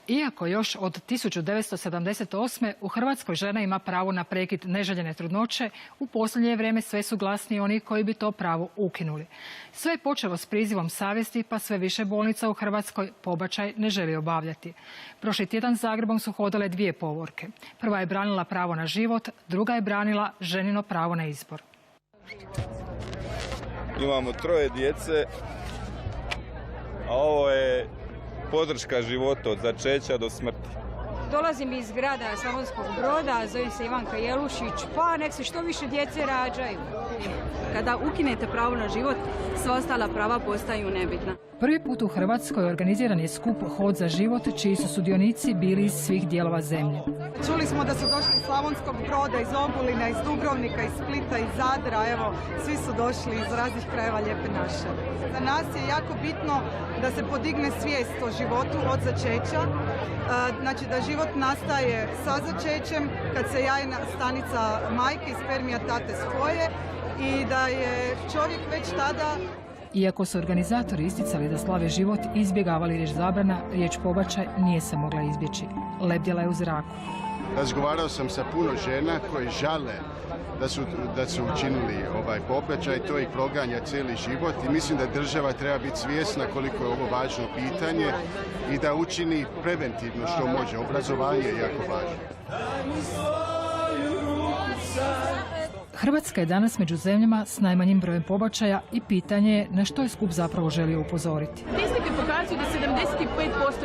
Iako još od 1978. u Hrvatskoj žena ima pravo na prekid neželjene trudnoće, u posljednje vrijeme sve su glasniji oni koji bi to pravo ukinuli. Sve je počelo s prizivom savjesti, pa sve više bolnica u Hrvatskoj pobačaj ne želi obavljati. Prošli tjedan Zagrebom su hodale dvije povorke. Prva je branila pravo na život, druga je branila ženino pravo na izbor. Imamo 3 djece, a ovo je podrška života od začeća do smrti. Dolazim iz grada Slavonskog Broda, zovem se Ivanka Jelušić, pa nek se što više djece rađaju. Kada ukinete pravo na život, sva ostala prava postaju nebitna. Prvi put u Hrvatskoj organiziran je skup Hod za život, čiji su sudionici bili iz svih dijelova zemlje. Čuli smo da su došli iz Slavonskog Broda, iz Ogulina, iz Dubrovnika, iz Splita, iz Zadra. Evo, svi su došli iz raznih krajeva Lijepe naše. Za nas je jako bitno da se podigne svijest o životu od začeća. Znači da život nastaje sa začećem, kad se jajna stanica majke i spermija tate spoje i da je čovjek već tada... Iako su organizatori isticali da slave život i izbjegavali riječ zabrana, riječ pobačaj nije se mogla izbjeći. Lebdjela je u zraku. Razgovarao sam sa puno žena koji žale da su učinili ovaj pobačaj, to ih proganja cijeli život i mislim da država treba biti svjesna koliko je ovo važno pitanje i da učini preventivno što može. Obrazovanje je jako važno. Hrvatska je danas među zemljama s najmanjim brojem pobačaja i pitanje je na što je skup zapravo želio upozoriti. Statistike pokazuju da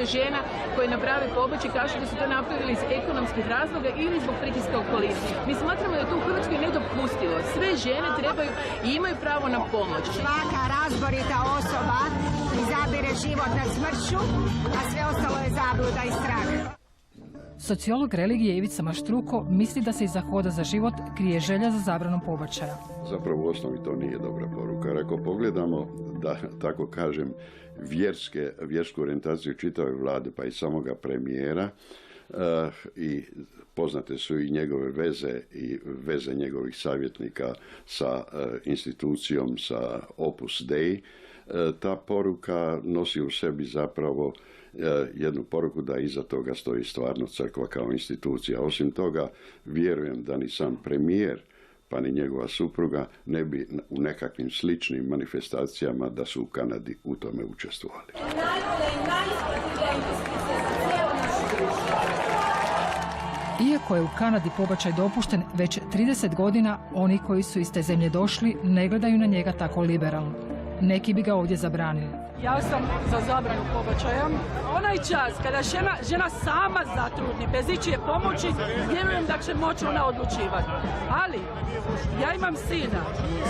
75% žena koje naprave pobačaj kažu da su to napravili iz ekonomskih razloga ili zbog pritiska okoline. Mi smatramo da je to u Hrvatskoj nedopustivo. Sve žene trebaju i imaju pravo na pomoć. Svaka razborita osoba izabire život nad smrću, a sve ostalo je zabluda i strah. Sociolog religije Ivica Maštruko misli da se iza Hoda za život krije želja za zabranom pobačaja. Zapravo u osnovi to nije dobra poruka. Jer ako pogledamo, da tako kažem, vjersku orijentaciju čitave vlade, pa i samoga premijera, i poznate su i njegove veze i veze njegovih savjetnika sa institucijom, sa Opus Dei, ta poruka nosi u sebi zapravo jednu poruku da iza toga stoji stvarno crkva kao institucija. Osim toga, vjerujem da ni sam premijer pa ni njegova supruga ne bi u nekakvim sličnim manifestacijama da su u Kanadi u tome učestvovali. Iako je u Kanadi pobačaj dopušten već 30 godina, oni koji su iz te zemlje došli ne gledaju na njega tako liberalno. Neki bi ga ovdje zabranili. Ja sam za zabranu pobačaja. Onaj čas kada žena sama zatrudni, bez ičije pomoći, vjerujem da će moći ona odlučivati. Ali, ja imam sina.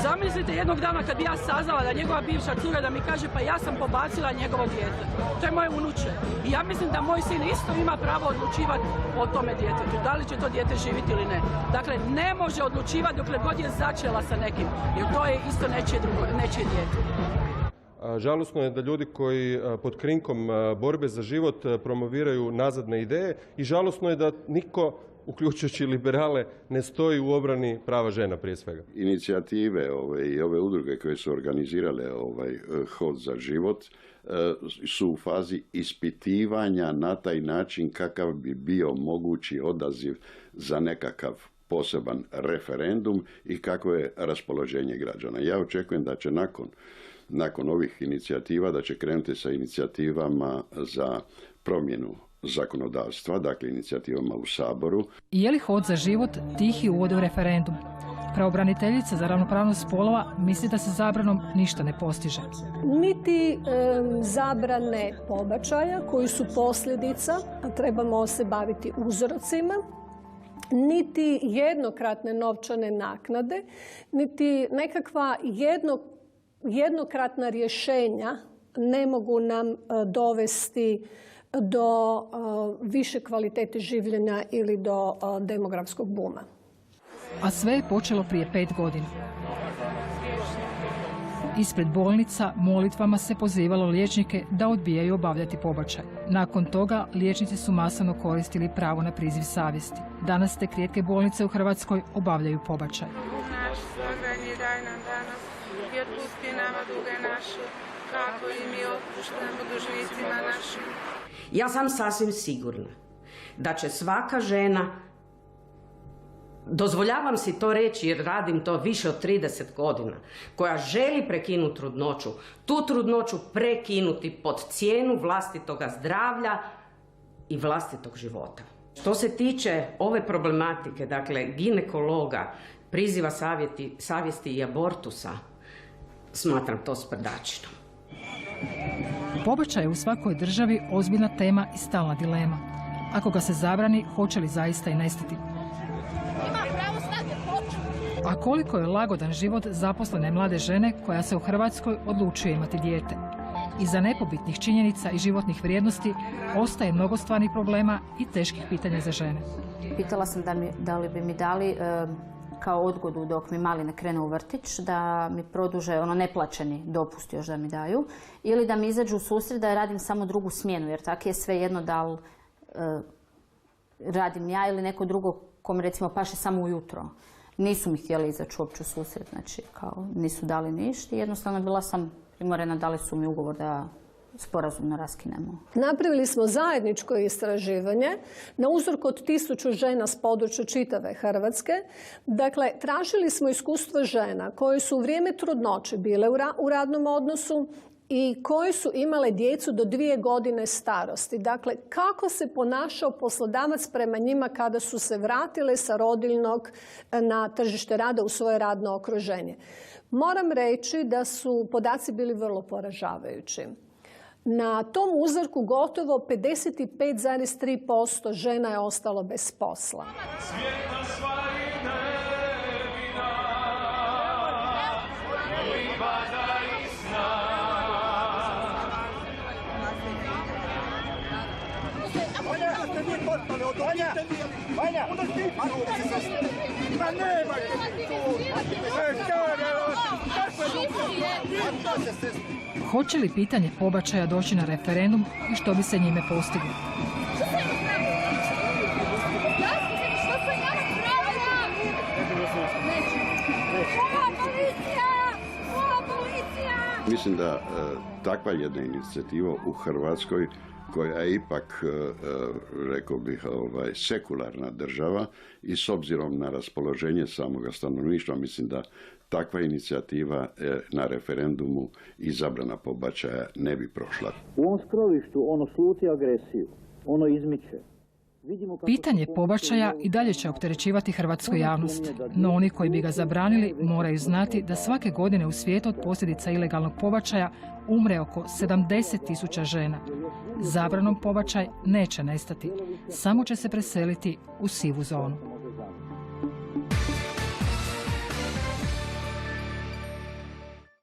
Zamislite jednog dana kad bi ja saznala da njegova bivša cura da mi kaže pa ja sam pobacila njegovo dijete. To je moje unuče. I ja mislim da moj sin isto ima pravo odlučivati o tome djetetu. Da li će to dijete živjeti ili ne. Dakle, ne može odlučivati dokle god je začela sa nekim. Jer to je isto nečije dijete. Žalosno je da ljudi koji pod krinkom borbe za život promoviraju nazadne ideje i žalosno je da niko, uključujući liberale, ne stoji u obrani prava žena prije svega. Inicijative i ove udruge koje su organizirale Hod za život su u fazi ispitivanja na taj način kakav bi bio mogući odaziv za nekakav poseban referendum i kakvo je raspoloženje građana. Ja očekujem da će nakon ovih inicijativa da će krenuti sa inicijativama za promjenu zakonodavstva, dakle inicijativama u Saboru. Je li Hod za život tihi uvod u referendum? Pravobraniteljica za ravnopravnost spolova misli da se zabranom ništa ne postiže. Niti zabrane pobačaja koji su posljedica, a trebamo se baviti uzrocima, niti jednokratne novčane naknade, niti nekakva jednokratna rješenja ne mogu nam dovesti do više kvalitete življenja ili do demografskog buma. A sve je počelo prije 5 godina. Ispred bolnica molitvama se pozivalo liječnike da odbijaju obavljati pobačaj. Nakon toga liječnici su masovno koristili pravo na priziv savjesti. Danas te rijetke bolnice u Hrvatskoj obavljaju pobačaj. Naš slaganje daj nam danas i otpusti nama duge naše, kako i mi otpuštamo dužnicima našim. Ja sam sasvim sigurna da će svaka žena, dozvoljavam si to reći jer radim to više od 30 godina, koja želi prekinuti trudnoću, tu trudnoću prekinuti pod cijenu vlastitoga zdravlja i vlastitog života. Što se tiče ove problematike, dakle ginekologa, priziva savjesti i abortusa, smatram to sprdačinom. Pobačaj je u svakoj državi ozbiljna tema i stalna dilema. Ako ga se zabrani, hoće li zaista i nestati? A koliko je lagodan život zaposlene mlade žene koja se u Hrvatskoj odlučuje imati dijete? Iza nepobitnih činjenica i životnih vrijednosti ostaje mnogo stvarnih problema i teških pitanja za žene. Pitala sam da li bi mi dali kao odgodu dok mi mali ne krene u vrtić, da mi produže neplaćeni dopust još da mi daju, ili da mi izađu u susret da radim samo drugu smjenu, jer tako je svejedno da li radim ja ili neko drugo kom recimo paše samo ujutro. Nisu mi htjeli izaći uopće u susret, znači kao nisu dali ništa. Jednostavno bila sam primorena, dali su mi ugovor da sporazumno raskinemo. Napravili smo zajedničko istraživanje na uzorku od 1000 žena s područja čitave Hrvatske. Dakle, tražili smo iskustvo žena koje su u vrijeme trudnoće bile u radnom odnosu i koje su imale djecu do 2 godine starosti. Dakle, kako se ponašao poslodavac prema njima kada su se vratile sa rodiljnog na tržište rada u svoje radno okruženje. Moram reći da su podaci bili vrlo poražavajući. Na tom uzorku gotovo 55,3% žena je ostalo bez posla. Hoće li pitanje pobačaja doći na referendum i što bi se njime postiglo? Mislim da takva jedna inicijativa u Hrvatskoj, koja je ipak, rekao bih, sekularna država i s obzirom na raspoloženje samoga stanovništva, mislim da takva inicijativa na referendumu i zabrana pobačaja ne bi prošla. U ovom skrovištu ono sluti agresiju, ono izmiče. Pitanje pobačaja i dalje će opterećivati hrvatsku javnost, no oni koji bi ga zabranili moraju znati da svake godine u svijetu od posljedica ilegalnog pobačaja umre oko 70.000 žena. Zabranom pobačaj neće nestati, samo će se preseliti u sivu zonu.